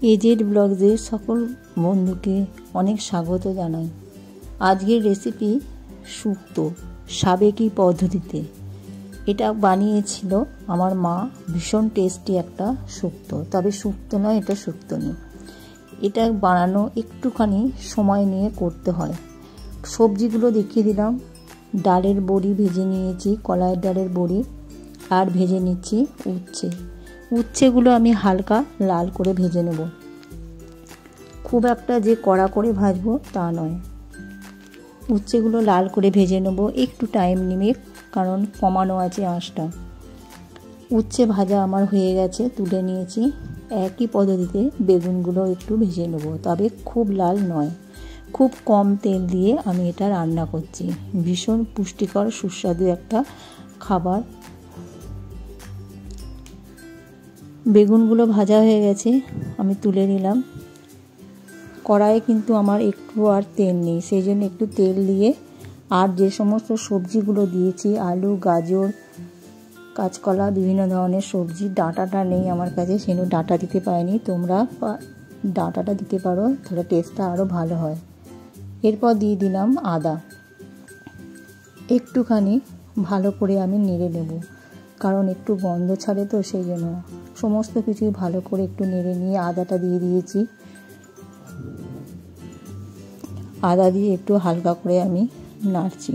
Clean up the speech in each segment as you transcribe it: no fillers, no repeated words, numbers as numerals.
AZ ব্লগসের সকল বন্ধুকে অনেক স্বাগত জানাই। আজকের রেসিপি শুক্তো সাবেকি পদ্ধতিতে। এটা বানিয়েছিল আমার মা, ভীষণ টেস্টি একটা শুক্তো। তবে শুক্তো নয়, এটা শুক্তনি। এটা বানানো একটুখানি সময় নিয়ে করতে হয়। সবজিগুলো দেখিয়ে দিলাম। ডালের বড়ি ভেজে নিয়েছি, কলাইয়ের ডালের বড়ি, আর ভেজে নিচ্ছি উচ্ছেগুলো আমি হালকা লাল করে ভেজে নেব। খুব একটা যে কড়া করে ভাজবো তা নয়, উচ্ছেগুলো লাল করে ভেজে নেব একটু টাইম নিয়ে, কারণ কমানো আছে আঁচটা। উচ্ছে ভাজা আমার হয়ে গেছে, তুলে নিয়েছি। একই পদ্ধতিতে বেগুনগুলো একটু ভেজে নেব, তবে খুব লাল নয়, খুব কম তেল দিয়ে আমি এটা রান্না করছি। ভীষণ পুষ্টিকর সুস্বাদু একটা খাবার। বেগুনগুলো ভাজা হয়ে গেছে, আমি তুলে নিলাম। কড়াইয়ে কিন্তু আমার একটু আর তেল নেই, সেই জন্য একটু তেল দিয়ে আর যে সমস্ত সবজিগুলো দিয়েছি, আলু, গাজর, কাঁচকলা, বিভিন্ন ধরনের সবজি, ডাঁটাটা নেই আমার কাছে, সেজন্য ডাঁটা দিতে পারিনি। তোমরা ডাঁটাটা দিতে পারো, তাহলে টেস্টটা আরও ভালো হয়। এরপর দিয়ে দিলাম আদা। একটুখানি ভালো করে আমি নেড়ে নেব, কারণ একটু গন্ধ ছাড়ে তো, সেই জন্য সমস্ত কিছুই ভালো করে একটু নেড়ে নিয়ে আদাটা দিয়ে দিয়েছি। আদা দিয়ে একটু হালকা করে আমি নাড়ছি।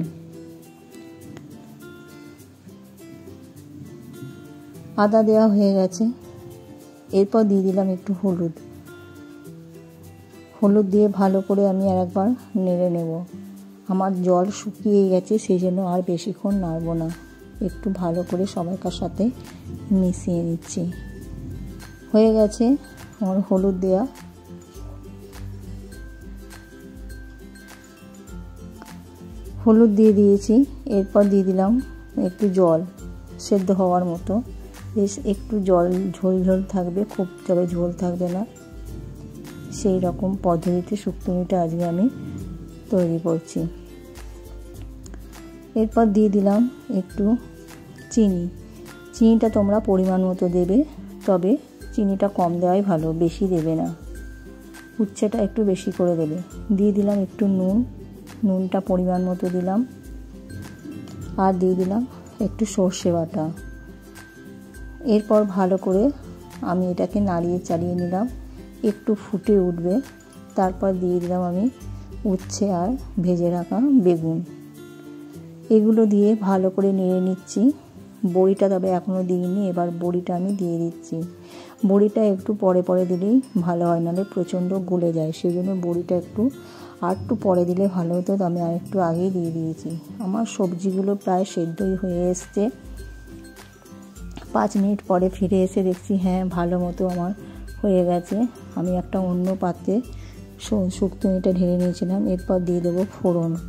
আদা দেওয়া হয়ে গেছে। এরপর দিয়ে দিলাম একটু হলুদ দিয়ে ভালো করে আমি আর একবার নেড়ে নেব। আমার জল শুকিয়ে গেছে, সেই জন্য আর বেশিক্ষণ নাড়ব না, একটু ভালো করে সবাইকার সাথে মিশিয়ে নিচ্ছি। হয়ে গেছে আমার হলুদ দেওয়া। হলুদ দিয়ে দিয়েছি। এরপর দিয়ে দিলাম একটু জল, সেদ্ধ হওয়ার মতো। বেশ একটু জল ঝোল ঝোল থাকবে, খুব তবে ঝোল থাকবে না। সেই রকম পদ্ধতিতে শুক্তোটা আজকে আমি তৈরি করছি। এরপর দিয়ে দিলাম একটু চিনিটা তোমরা পরিমাণ মতো দেবে, তবে চিনিটা কম দেওয়াই ভালো, বেশি দেবে না। উচ্ছেটা একটু বেশি করে দেবে। দিয়ে দিলাম একটু নুনটা পরিমাণ মতো দিলাম, আর দিয়ে দিলাম একটু সর্ষে বাটা। এরপর ভালো করে আমি এটাকে নাড়িয়ে চালিয়ে নিলাম, একটু ফুটে উঠবে। তারপর দিয়ে দিলাম আমি উচ্ছে আর ভেজে রাখা বেগুন। এগুলো দিয়ে ভালো করে নেড়ে নিচ্ছি। বড়িটা তবে এখনও দিইনি, এবার বড়িটা আমি দিয়ে দিচ্ছি। বড়িটা একটু পরে পরে দিলেই ভালো হয়, নাহলে প্রচণ্ড গলে যায়, সেই জন্য বড়িটা একটু পরে দিলে ভালো হতো, তো আমি আর একটু আগেই দিয়ে দিয়েছি। আমার সবজিগুলো প্রায় সেদ্ধই হয়ে এসছে। 5 মিনিট পরে ফিরে এসে দেখছি হ্যাঁ ভালো মতো আমার হয়ে গেছে। আমি একটা অন্য পাত্রে শুক্তোটা ঢেলে নিয়েছিলাম। এরপর দিয়ে দেবো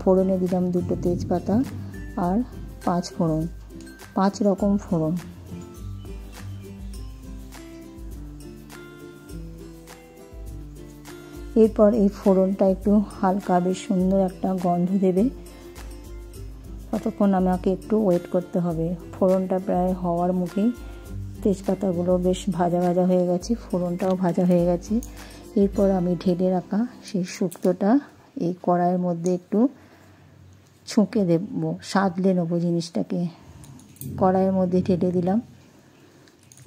ফোড়নে দিলাম 2 তেজপাতা আর 5 ফোড়ন, 5 রকম ফোড়ন। এরপর এই ফোড়নটা একটু হালকা বেশ সুন্দর একটা গন্ধ দেবে, ততক্ষণ আমাকে একটু ওয়েট করতে হবে। ফোড়নটা প্রায় হওয়ার মুখেই তেজপাতাগুলো বেশ ভাজা হয়ে গেছে, ফোড়নটাও ভাজা হয়ে গেছে। এরপর আমি ঢেলে রাখা সেই শুক্তোটা এই কড়াইয়ের মধ্যে একটু ছুঁকে দেব, সাদলে নেবো জিনিসটাকে। কড়াইয়ের মধ্যে ঢেলে দিলাম,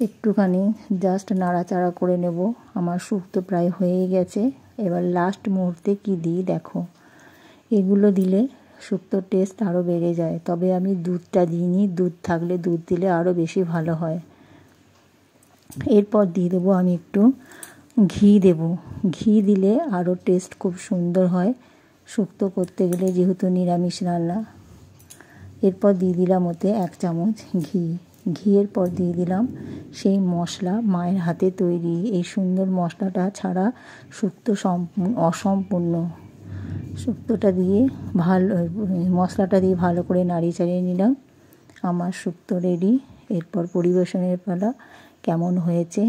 একটুখানি জাস্ট নাড়াচাড়া করে নেব। আমার শুক্তো প্রায় হয়েই গেছে। এবার লাস্ট মুহূর্তে কি দিই দেখো, এগুলো দিলে শুক্তোর টেস্ট আরও বেড়ে যায়। তবে আমি দুধটা দিইনি, দুধ থাকলে দুধ দিলে আরও বেশি ভালো হয়। এরপর দিয়ে দেবো আমি একটু ঘি দিলে আরও টেস্ট খুব সুন্দর হয় শুক্তো করতে গেলে, যেহেতু নিরামিষ রান্না। এরপর দিয়ে দিলাম ওতে 1 চামচ ঘিয়ের পর দিয়ে দিলাম সেই মশলা, মায়ের হাতে তৈরি। এই সুন্দর মশলাটা ছাড়া শুক্তো অসম্পূর্ণ। শুক্তোটা দিয়ে মশলাটা দিয়ে ভালো করে নাড়িয়ে চাড়িয়ে নিলাম। আমার শুক্তো রেডি। এরপর পরিবেশনের পালা। কেমন হয়েছে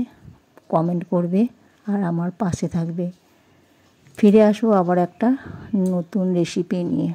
কমেন্ট করবে আর আমার পাশে থাকবে। ফিরে আসবো আবার একটা নতুন রেসিপি নিয়ে।